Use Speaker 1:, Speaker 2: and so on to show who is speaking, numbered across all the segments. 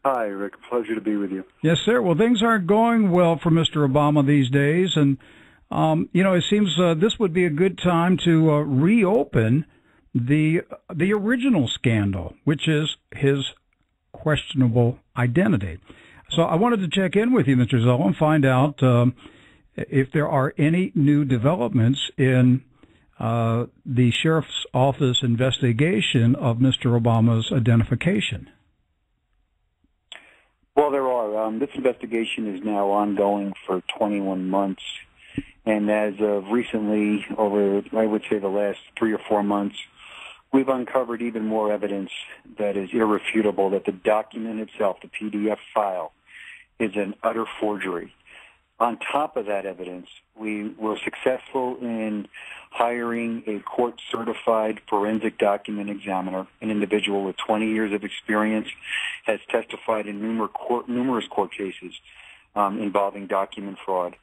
Speaker 1: Hi, Rick. Pleasure to be with you.
Speaker 2: Yes, sir. Well, things aren't going well for Mr. Obama these days, and it seems this would be a good time to reopen the original scandal, which is his questionable identity. So I wanted to check in with you, Mr. Zullo, and find out if there are any new developments in the sheriff's office investigation of Mr. Obama's identification.
Speaker 1: Well, there are. This investigation is now ongoing for 21 months. And as of recently, over, I would say, the last 3 or 4 months, we've uncovered even more evidence that is irrefutable that the document itself, the PDF file, is an utter forgery. On top of that evidence, we were successful in hiring a court-certified forensic document examiner, an individual with 20 years of experience, has testified in numerous court cases involving document fraud.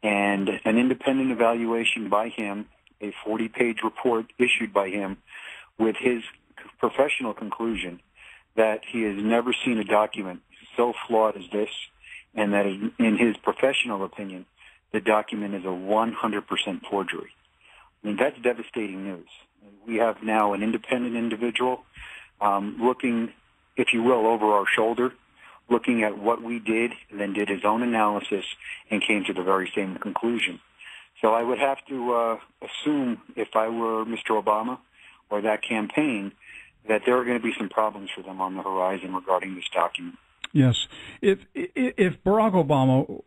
Speaker 1: And an independent evaluation by him, a 40-page report issued by him with his professional conclusion that he has never seen a document so flawed as this, and that in his professional opinion, the document is a 100% forgery. I mean, that's devastating news. We have now an independent individual looking, if you will, over our shoulder, looking at what we did, and then did his own analysis and came to the very same conclusion. So I would have to assume, if I were Mr. Obama or that campaign, that there are going to be some problems for them on the horizon regarding this document.
Speaker 2: Yes. If Barack Obama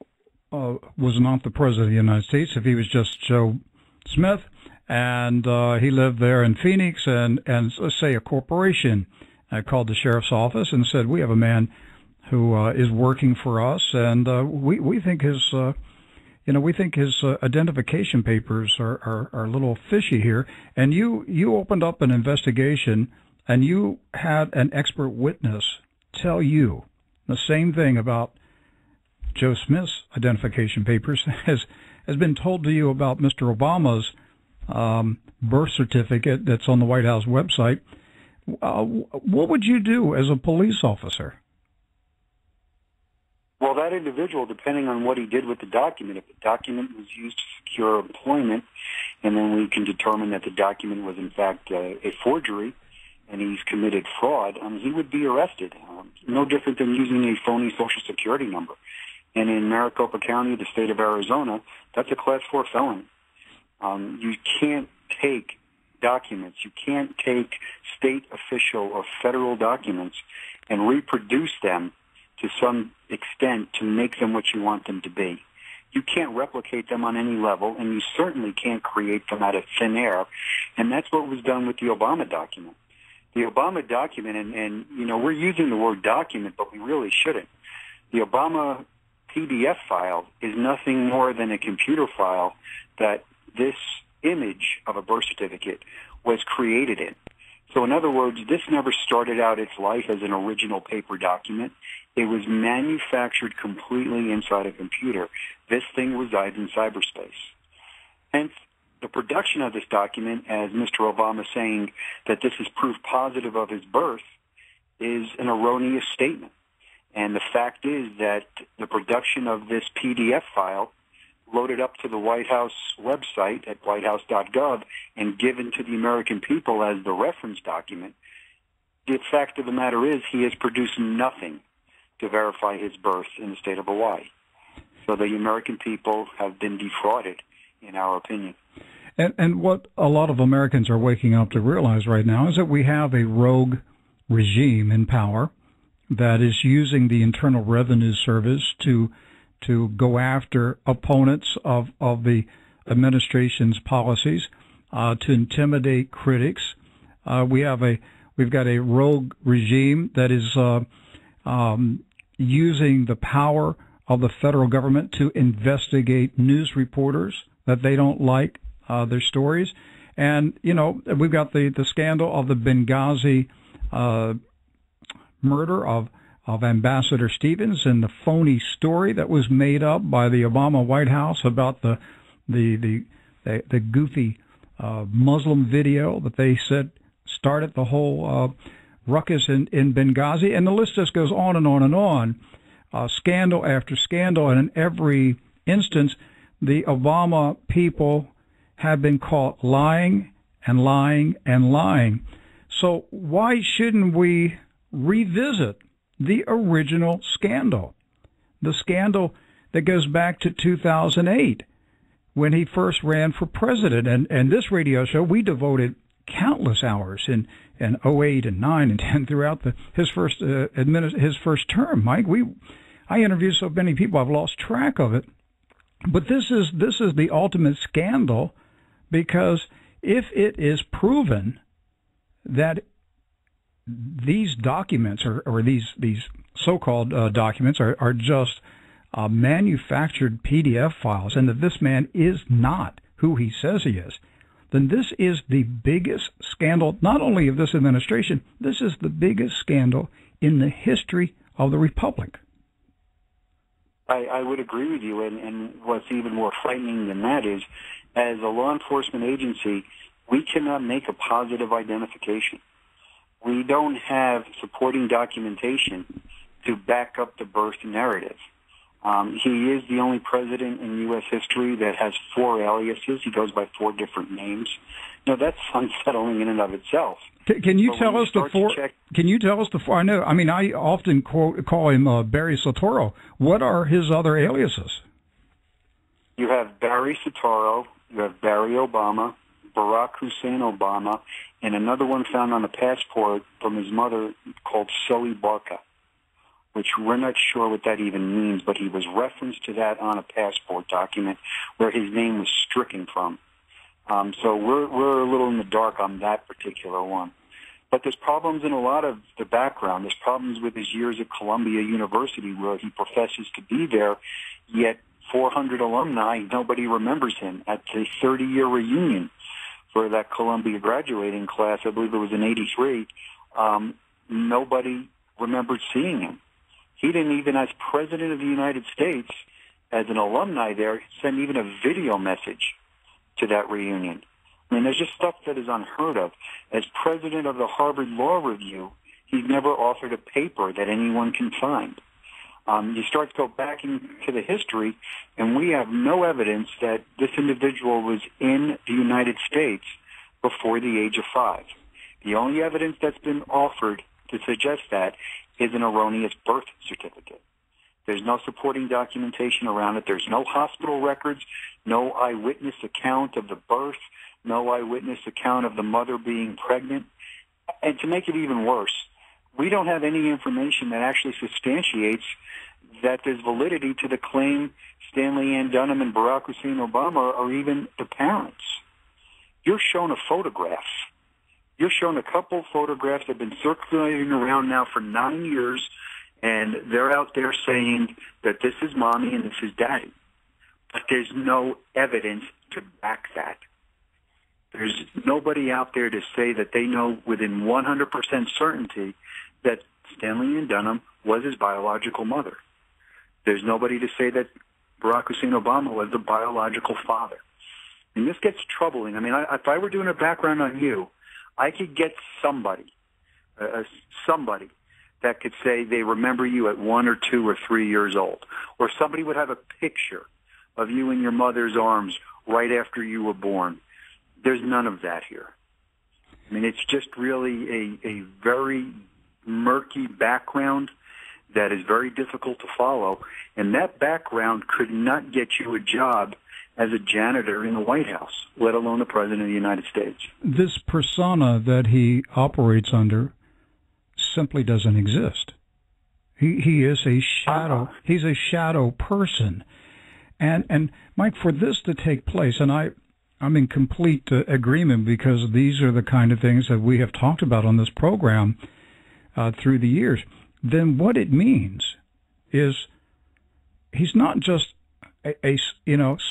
Speaker 2: was not the president of the United States, if he was just Joe Smith and he lived there in Phoenix and let's say a corporation called the sheriff's office and said, we have a man who is working for us and we think his identification papers are a little fishy here, and you opened up an investigation and you had an expert witness tell you the same thing about Joe Smith's identification papers has been told to you about Mr. Obama's birth certificate that's on the White House website. What would you do as a police officer?
Speaker 1: Well, that individual, depending on what he did with the document, if the document was used to secure employment, and then we can determine that the document was in fact a forgery, and he's committed fraud, he would be arrested. No different than using a phony Social Security number. And in Maricopa County, the state of Arizona, that's a Class 4 felony. You can't take documents, you can't take state official or federal documents and reproduce them to some extent to make them what you want them to be. You can't replicate them on any level, and you certainly can't create them out of thin air. And that's what was done with the Obama document. The Obama document, and we're using the word document, but we really shouldn't. The Obama PDF file is nothing more than a computer file that this image of a birth certificate was created in. So in other words, this never started out its life as an original paper document. It was manufactured completely inside a computer. This thing resides in cyberspace. Hence, the production of this document, as Mr. Obama saying that this is proof positive of his birth, is an erroneous statement. And the fact is that the production of this PDF file loaded up to the White House website at whitehouse.gov and given to the American people as the reference document, the fact of the matter is he has produced nothing to verify his birth in the state of Hawaii. So the American people have been defrauded, in our opinion.
Speaker 2: And what a lot of Americans are waking up to realize right now is that we have a rogue regime in power that is using the Internal Revenue Service to go after opponents of the administration's policies, to intimidate critics. We've got a rogue regime that is using the power of the federal government to investigate news reporters that they don't like their stories. And, we've got the scandal of the Benghazi murder of Ambassador Stevens and the phony story that was made up by the Obama White House about the goofy Muslim video that they said started the whole ruckus in Benghazi, and the list just goes on and on and on. Scandal after scandal, and in every instance, the Obama people have been caught lying and lying and lying. So why shouldn't we revisit the original scandal? The scandal that goes back to 2008 when he first ran for president. And this radio show, we devoted countless hours in 08 and 9 and 10 throughout his first term. Mike, I interviewed so many people I've lost track of it. But this is the ultimate scandal, because if it is proven that these documents or these so-called documents are just manufactured PDF files, and that this man is not who he says he is, then this is the biggest scandal, not only of this administration, this is the biggest scandal in the history of the Republic.
Speaker 1: I would agree with you, and what's even more frightening than that is, as a law enforcement agency, we cannot make a positive identification. We don't have supporting documentation to back up the birth narrative. He is the only president in U.S. history that has 4 aliases. He goes by 4 different names. Now, that's unsettling in and of itself.
Speaker 2: Can you tell us the 4? Can you tell us the 4? I know. I mean, I often call him Barry Soetoro. What are his other aliases?
Speaker 1: You have Barry Soetoro. You have Barry Obama, Barack Hussein Obama, and another one found on a passport from his mother called Soey Barka, which we're not sure what that even means, but he was referenced to that on a passport document where his name was stricken from. So we're a little in the dark on that particular one. But there's problems in a lot of the background. There's problems with his years at Columbia University where he professes to be there, yet 400 alumni, nobody remembers him. At the 30-year reunion for that Columbia graduating class, I believe it was in '83, nobody remembered seeing him. He didn't even, as President of the United States, as an alumni there, send even a video message to that reunion. I mean, there's just stuff that is unheard of. As President of the Harvard Law Review, he's never authored a paper that anyone can find. You start to go back into the history, and we have no evidence that this individual was in the United States before the age of 5. The only evidence that's been offered to suggest that is an erroneous birth certificate. There's no supporting documentation around it. There's no hospital records, no eyewitness account of the birth, no eyewitness account of the mother being pregnant. And to make it even worse, we don't have any information that actually substantiates that there's validity to the claim Stanley Ann Dunham and Barack Hussein Obama are even the parents. You're shown a photograph. You're shown a couple photographs that have been circulating around now for 9 years, and they're out there saying that this is mommy and this is daddy. But there's no evidence to back that. There's nobody out there to say that they know within 100% certainty that Stanley Ann Dunham was his biological mother. There's nobody to say that Barack Hussein Obama was the biological father. And this gets troubling. I mean, if I were doing a background on you, I could get somebody that could say they remember you at 1 or 2 or 3 years old. Or somebody would have a picture of you in your mother's arms right after you were born. There's none of that here. I mean, it's just really a very murky background that is very difficult to follow. And that background could not get you a job as a janitor in the White House, let alone the President of the United States. This
Speaker 2: persona that he operates under simply doesn't exist. He is a shadow. He's a shadow person. And Mike, for this to take place, and I'm in complete agreement, because these are the kind of things that we have talked about on this program through the years, then what it means is he's not just a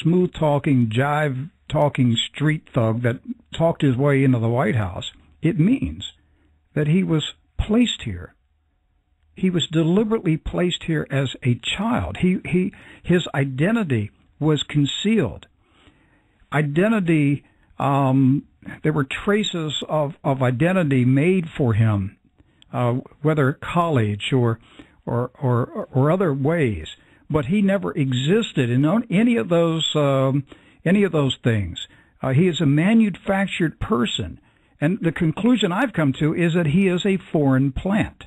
Speaker 2: smooth-talking, jive-talking street thug that talked his way into the White House. It means that he was placed here. He was deliberately placed here as a child. His identity was concealed. Identity, there were traces of identity made for him whether college or other ways. But he never existed in any of those things. He is a manufactured person, and the conclusion I've come to is that he is a foreign plant.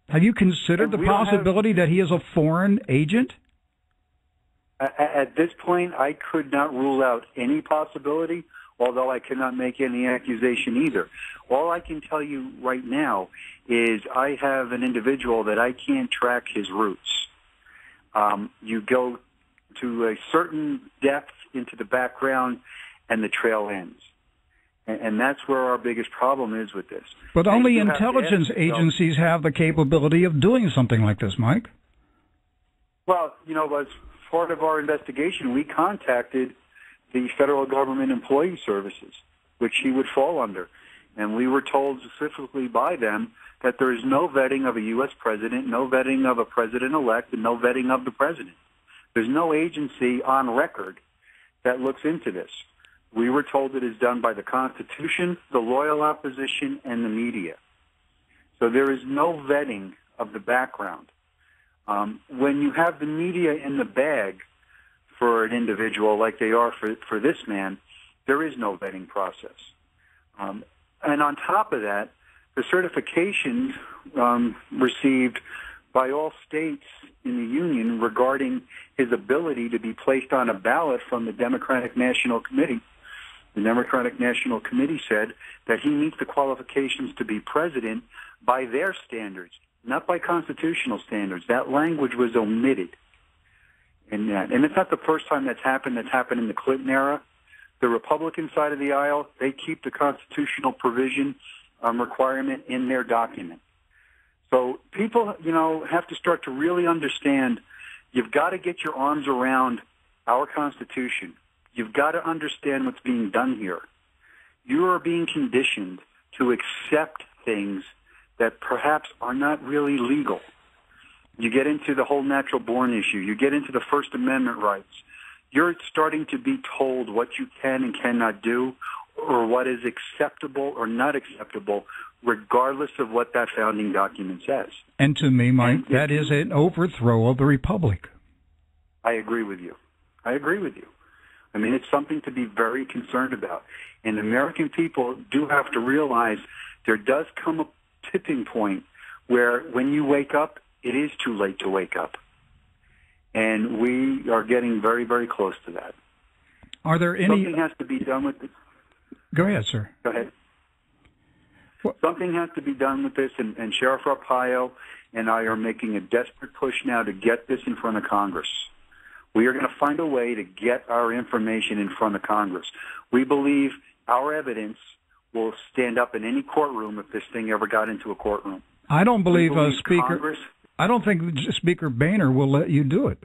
Speaker 2: Have you considered the possibility that he is a foreign agent?
Speaker 1: At this point, I could not rule out any possibility, although I cannot make any accusation either. All I can tell you right now is I have an individual that I can't track his roots. You go to a certain depth into the background, and the trail ends. And that's where our biggest problem is with this.
Speaker 2: But only intelligence agencies have the capability of doing something like this, Mike.
Speaker 1: Well, as part of our investigation, we contacted the Federal Government Employee Services, which he would fall under. And we were told specifically by them that there is no vetting of a U.S. president, no vetting of a president-elect, and no vetting of the president. There's no agency on record that looks into this. We were told it is done by the Constitution, the loyal opposition, and the media. So there is no vetting of the background. When you have the media in the bag for an individual like they are for this man, there is no vetting process. And on top of that, the certifications received by all states in the Union regarding his ability to be placed on a ballot from the Democratic National Committee. The Democratic National Committee said that he meets the qualifications to be president by their standards, not by constitutional standards. That language was omitted in that. And it's not the first time that's happened. That's happened in the Clinton era. The Republican side of the aisle, they keep the constitutional provision requirement in their document. So people, have to start to really understand you've got to get your arms around our Constitution. You've got to understand what's being done here. You are being conditioned to accept things that perhaps are not really legal. You get into the whole natural born issue. You get into the First Amendment rights. You're starting to be told what you can and cannot do or what is acceptable or not acceptable, regardless of what that founding document says.
Speaker 2: And to me, Mike, that is an overthrow of the Republic.
Speaker 1: I agree with you. I mean, it's something to be very concerned about. And American people do have to realize there does come a tipping point where when you wake up, it is too late to wake up. And we are getting very, very close to that.
Speaker 2: Are there any...
Speaker 1: Something has to be done with this.
Speaker 2: Go ahead, sir.
Speaker 1: Go ahead.
Speaker 2: What?
Speaker 1: Something has to be done with this, and Sheriff Arpaio and I are making a desperate push now to get this in front of Congress. We are going to find a way to get our information in front of Congress. We believe our evidence will stand up in any courtroom if this thing ever got into a courtroom.
Speaker 2: I don't believe Speaker.
Speaker 1: Congress,
Speaker 2: I don't think Speaker Boehner will let you do it.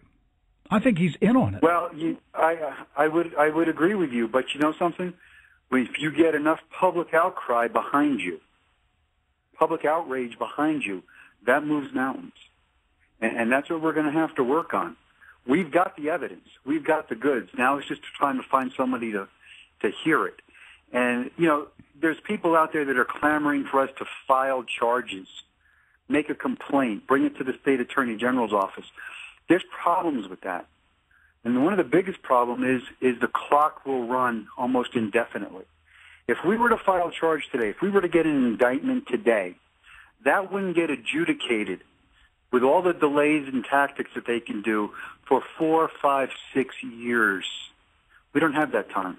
Speaker 2: I think he's in on it.
Speaker 1: Well, I would agree with you, but you know something? If you get enough public outcry behind you, public outrage behind you, that moves mountains, and that's what we're going to have to work on. We've got the evidence. We've got the goods. Now it's just trying to find somebody to hear it. And, there's people out there that are clamoring for us to file charges, make a complaint, bring it to the state attorney general's office. There's problems with that. And one of the biggest problems is the clock will run almost indefinitely. If we were to file a charge today, if we were to get an indictment today, that wouldn't get adjudicated with all the delays and tactics that they can do for 4, 5, 6 years. We don't have that time.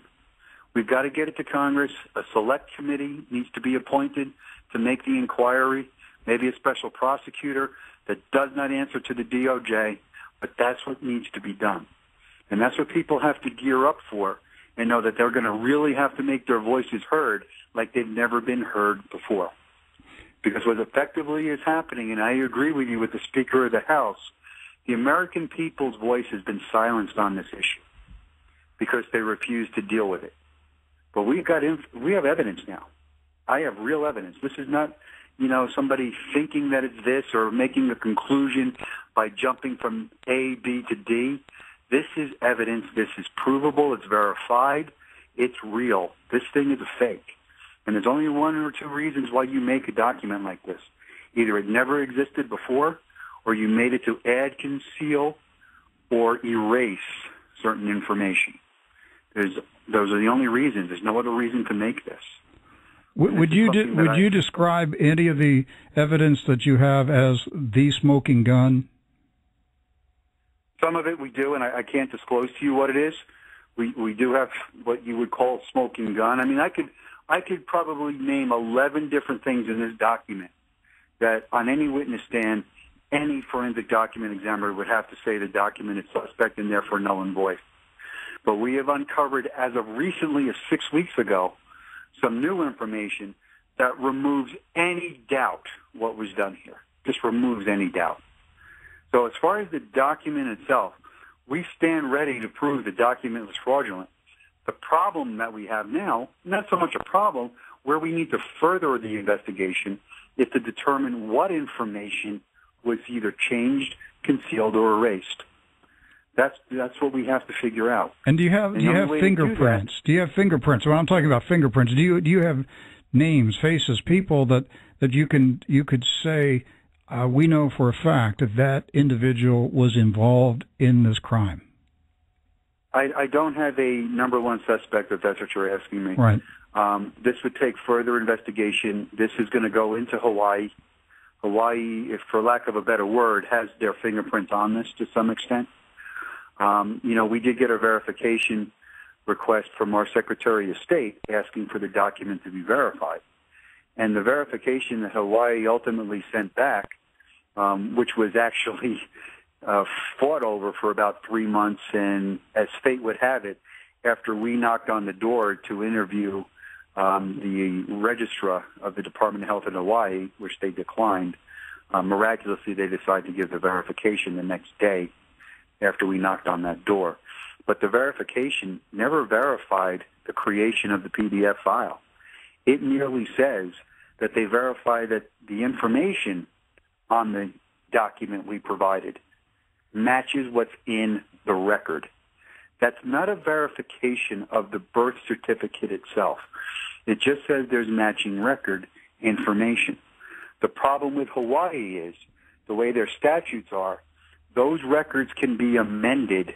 Speaker 1: We've got to get it to Congress. A select committee needs to be appointed to make the inquiry, maybe a special prosecutor that does not answer to the DOJ, but that's what needs to be done. And that's what people have to gear up for and know that they're going to really have to make their voices heard like they've never been heard before. Because what effectively is happening, and I agree with you with the Speaker of the House, the American people's voice has been silenced on this issue because they refuse to deal with it. But we have evidence now. I have real evidence. This is not, somebody thinking that it's this or making a conclusion by jumping from A, B to D. This is evidence. This is provable. It's verified. It's real. This thing is a fake. And there's only one or two reasons why you make a document like this. Either it never existed before, or you made it to add, conceal, or erase certain information. Those are the only reasons. There's no other reason to make this.
Speaker 2: Would you describe any of the evidence that you have as the smoking gun?
Speaker 1: Some of it we do, and I can't disclose to you what it is. We do have what you would call a smoking gun. I mean, I could probably name 11 different things in this document that on any witness stand, any forensic document examiner would have to say the document is suspect and therefore null and void. But we have uncovered, as of recently as 6 weeks ago, some new information that removes any doubt what was done here. Just removes any doubt. So as far as the document itself, we stand ready to prove the document was fraudulent. The problem that we have now, not so much a problem, where we need to further the investigation is to determine what information was either changed, concealed, or erased. That's what we have to figure out.
Speaker 2: And do you have fingerprints? Do you have fingerprints? When I'm talking about fingerprints, do you have names, faces, people that you could say we know for a fact that individual was involved in this crime?
Speaker 1: I don't have a number one suspect, if that's what you're asking me.
Speaker 2: Right.
Speaker 1: This would take further investigation. This is going to go into Hawaii. Hawaii, if for lack of a better word, has their fingerprints on this to some extent. We did get a verification request from our Secretary of State asking for the document to be verified. And the verification that Hawaii ultimately sent back, which was actually fought over for about 3 months, and as fate would have it, after we knocked on the door to interview the registrar of the Department of Health in Hawaii, which they declined, miraculously they decided to give the verification the next day after we knocked on that door. But the verification never verified the creation of the PDF file. It merely says that they verify that the information on the document we provided matches what's in the record. That's not a verification of the birth certificate itself. It just says there's matching record information. The problem with Hawaii is the way their statutes are, those records can be amended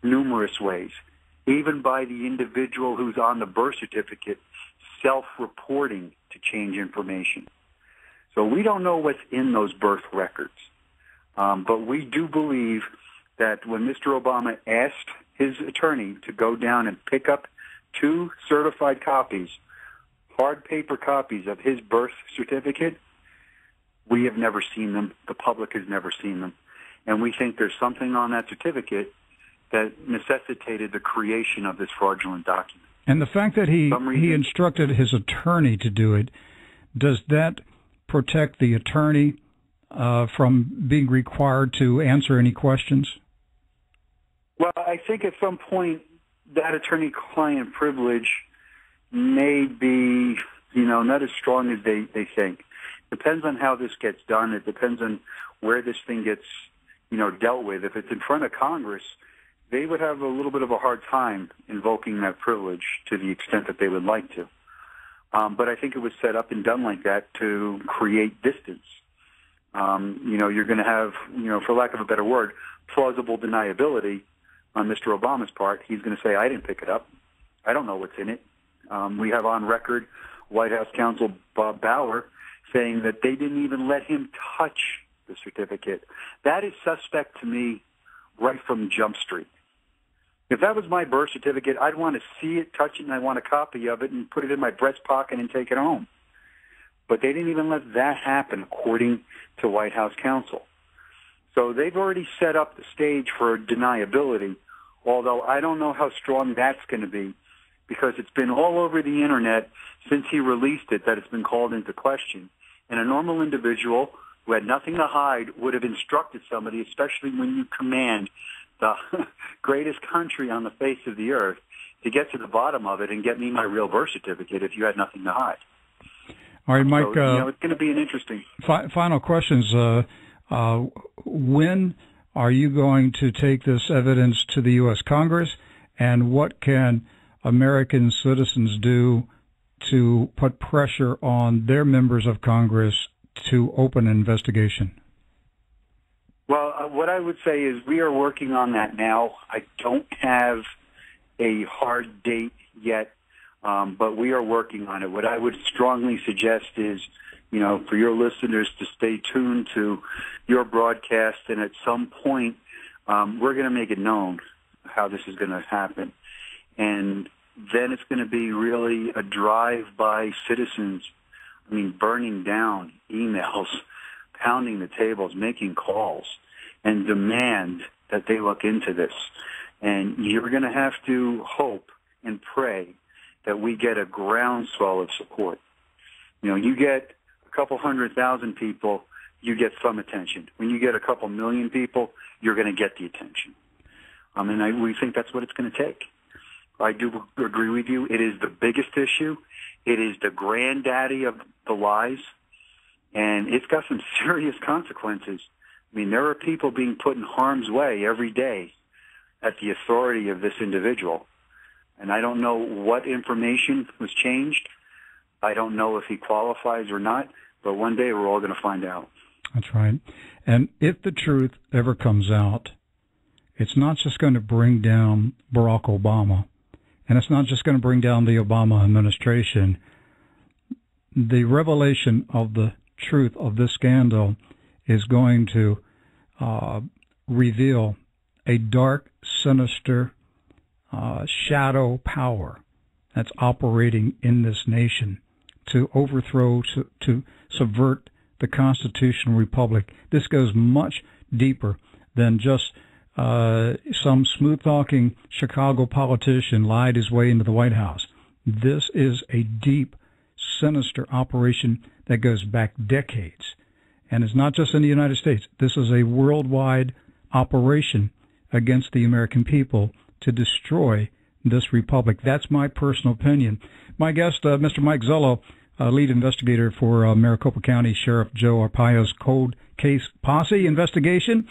Speaker 1: numerous ways, even by the individual who's on the birth certificate self-reporting to change information. So we don't know what's in those birth records. But we do believe that when Mr. Obama asked his attorney to go down and pick up 2 certified copies, hard paper copies of his birth certificate, we have never seen them. The public has never seen them. And we think there's something on that certificate that necessitated the creation of this fraudulent document.
Speaker 2: And the fact that he instructed his attorney to do it, does that protect the attorney from being required to answer any questions?
Speaker 1: Well, I think at some point that attorney-client privilege may be, not as strong as they think. Depends on how this gets done. It depends on where this thing gets, dealt with. If it's in front of Congress, they would have a little bit of a hard time invoking that privilege to the extent that they would like to. But I think it was set up and done like that to create distance. You're going to have, for lack of a better word, plausible deniability on Mr. Obama's part. He's going to say, I didn't pick it up. I don't know what's in it. We have on record White House counsel Bob Bauer saying that they didn't even let him touch the certificate. That is suspect to me right from Jump Street. If that was my birth certificate, I'd want to see it, touch it, and I want a copy of it and put it in my breast pocket and take it home. But they didn't even let that happen, according to White House counsel. So they've already set up the stage for deniability, although I don't know how strong that's going to be, because it's been all over the Internet since he released it that it's been called into question. And a normal individual who had nothing to hide would have instructed somebody, especially when you command the greatest country on the face of the earth, to get to the bottom of it and get me my real birth certificate if you had nothing to hide.
Speaker 2: All right, Mike.
Speaker 1: So, it's going to be an interesting.
Speaker 2: Final questions. When are you going to take this evidence to the U.S. Congress, and what can American citizens do to put pressure on their members of Congress to open an investigation?
Speaker 1: Well, what I would say is we are working on that now. I don't have a hard date yet, but we are working on it. What I would strongly suggest is, for your listeners to stay tuned to your broadcast, and at some point, we're going to make it known how this is going to happen. And then it's going to be really a drive by citizens, burning down emails, pounding the tables, making calls, and demand that they look into this. And you're going to have to hope and pray that we get a groundswell of support. You get a couple 100,000 people, you get some attention. When you get a couple million people, you're going to get the attention. We think that's what it's going to take. I do agree with you. It is the biggest issue. It is the granddaddy of the lies, and it's got some serious consequences. There are people being put in harm's way every day at the authority of this individual. And I don't know what information was changed. I don't know if he qualifies or not, but one day we're all going to find out.
Speaker 2: That's right. And if the truth ever comes out, it's not just going to bring down Barack Obama, and it's not just going to bring down the Obama administration. The revelation of the truth of this scandal is going to reveal a dark, sinister shadow power that's operating in this nation to overthrow, to subvert the constitutional republic. This goes much deeper than just some smooth-talking Chicago politician lied his way into the White House. This is a deep, sinister operation that goes back decades. And it's not just in the United States. This is a worldwide operation against the American people to destroy this republic. That's my personal opinion. My guest, Mr. Mike Zullo, lead investigator for Maricopa County Sheriff Joe Arpaio's Cold Case Posse investigation.